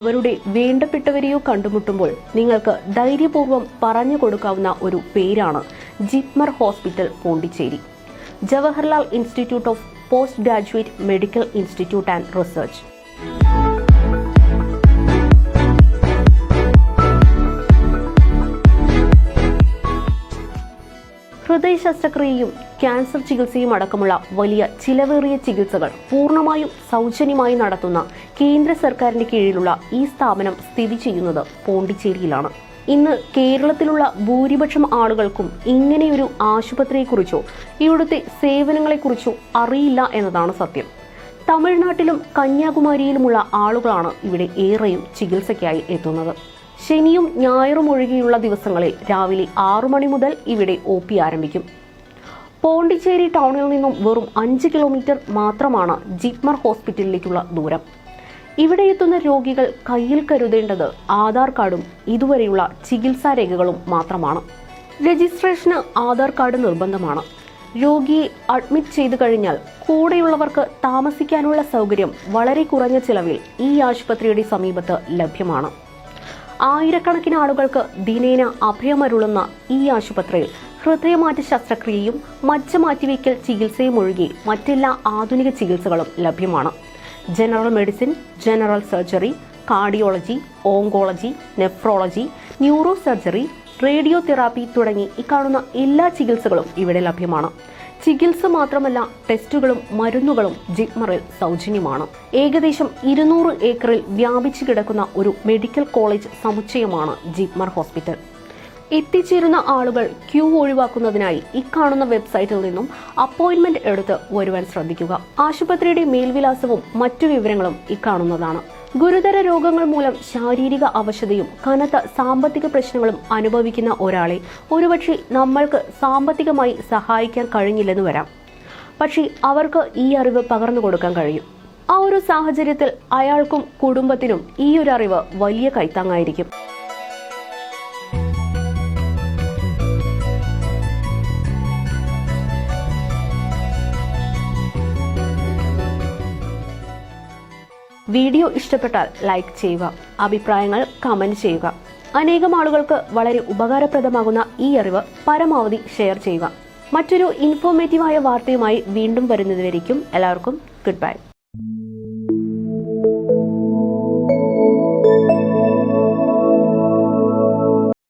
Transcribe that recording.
അവരുടെ വേണ്ടപ്പെട്ടവരെയോ കണ്ടുമുട്ടുമ്പോൾ നിങ്ങൾക്ക് ധൈര്യപൂർവ്വം പറഞ്ഞു കൊടുക്കാവുന്ന ഒരു പേരാണ് JIPMER hospital Pondicherry. Jawaharlal institute of post graduate medical institute and research. ഹൃദയ ശസ്ത്രക്രിയയും ക്യാൻസർ ചികിത്സയും അടക്കമുള്ള വലിയ ചിലവേറിയ ചികിത്സകൾ പൂർണ്ണമായും സൗജന്യമായി നടത്തുന്ന കേന്ദ്ര സർക്കാരിന്റെ കീഴിലുള്ള ഈ സ്ഥാപനം സ്ഥിതി ചെയ്യുന്നത് പോണ്ടിച്ചേരിയിലാണ്. ഇന്ന് കേരളത്തിലുള്ള ഭൂരിപക്ഷം ആളുകൾക്കും ഇങ്ങനെയൊരു ആശുപത്രിയെക്കുറിച്ചോ ഇവിടുത്തെ സേവനങ്ങളെക്കുറിച്ചോ അറിയില്ല എന്നതാണ് സത്യം. തമിഴ്നാട്ടിലും കന്യാകുമാരിയിലുമുള്ള ആളുകളാണ് ഇവിടെ ഏറെയും ചികിത്സയ്ക്കായി എത്തുന്നത്. ശനിയും ഞായറും ഒഴികെയുള്ള ദിവസങ്ങളിൽ രാവിലെ 6 മണി മുതൽ ഇവിടെ OP ആരംഭിക്കും. പോണ്ടിച്ചേരി ടൗണിൽ നിന്നും വെറും 5 കിലോമീറ്റർ മാത്രമാണ് ജിപ്മർ ഹോസ്പിറ്റലിലേക്കുള്ള ദൂരം. ഇവിടെ എത്തുന്ന രോഗികൾ കയ്യിൽ കരുതേണ്ടത് ആധാർ കാർഡും ഇതുവരെയുള്ള ചികിത്സാ രേഖകളും മാത്രമാണ്. രജിസ്ട്രേഷന് ആധാർ കാർഡ് നിർബന്ധമാണ്. രോഗിയെ അഡ്മിറ്റ് ചെയ്തു കഴിഞ്ഞാൽ കൂടെയുള്ളവർക്ക് താമസിക്കാനുള്ള സൗകര്യം വളരെ കുറഞ്ഞ ചിലവിൽ ഈ ആശുപത്രിയുടെ സമീപത്ത് ലഭ്യമാണ്. ആയിരക്കണക്കിന് ആളുകൾക്ക് ദിനേന അഭയമരുളുന്ന ഈ ആശുപത്രിയിൽ ഹൃദയമാറ്റ ശസ്ത്രക്രിയയും മജ്ജ മാറ്റിവയ്ക്കൽ ചികിത്സയും ഒഴികെ മറ്റെല്ലാ ആധുനിക ചികിത്സകളും ലഭ്യമാണ്. General medicine, general surgery, cardiology, oncology, nephrology, neuro surgery, radio therapy തുടങ്ങി കാണുന്ന എല്ലാ ചികിത്സകളും ഇവിടെ ലഭ്യമാണ്. ചികിത്സ മാത്രമല്ല, ടെസ്റ്റുകളും മരുന്നുകളും ജിപ്മറിൽ സൗജന്യമാണ്. ഏകദേശം 200 ഏക്കറിൽ വ്യാപിച്ചു കിടക്കുന്ന ഒരു മെഡിക്കൽ കോളേജ് സമുച്ചയമാണ് ജിപ്മർ ഹോസ്പിറ്റൽ. എത്തിച്ചേരുന്ന ആളുകൾ ക്യൂ ഒഴിവാക്കുന്നതിനായി കാണുന്ന വെബ്സൈറ്റിൽ നിന്നും അപ്പോയിന്റ്മെന്റ് എടുത്ത് വരുവാൻ ശ്രദ്ധിക്കുക. ആശുപത്രിയുടെ മേൽവിലാസവും മറ്റു വിവരങ്ങളും കാണുന്നതാണ്. ഗുരുതര രോഗങ്ങൾ മൂലം ശാരീരിക അവശതയും കനത്ത സാമ്പത്തിക പ്രശ്നങ്ങളും അനുഭവിക്കുന്ന ഒരാളെ ഒരുപക്ഷെ നമ്മൾക്ക് സാമ്പത്തികമായി സഹായിക്കാൻ കഴിഞ്ഞില്ലെന്ന് വരാം. പക്ഷേ അവർക്ക് ഈ അറിവ് പകർന്നു കൊടുക്കാൻ കഴിയും. ആ ഒരു സാഹചര്യത്തിൽ അയാൾക്കും കുടുംബത്തിനും ഈ ഒരു അറിവ് വലിയ കൈത്താങ്ങായിരിക്കും. വീഡിയോ ഇഷ്ടപ്പെട്ടാൽ ലൈക്ക് ചെയ്യുക, അഭിപ്രായങ്ങൾ കമന്റ് ചെയ്യുക. അനേകം ആളുകൾക്ക് വളരെ ഉപകാരപ്രദമാകുന്ന ഈ അറിവ് പരമാവധി ഷെയർ ചെയ്യുക. മറ്റൊരു ഇൻഫോർമേറ്റീവായ വാർത്തയുമായി വീണ്ടും വരുന്നതുവരേക്കും എല്ലാവർക്കും ഗുഡ് ബൈ.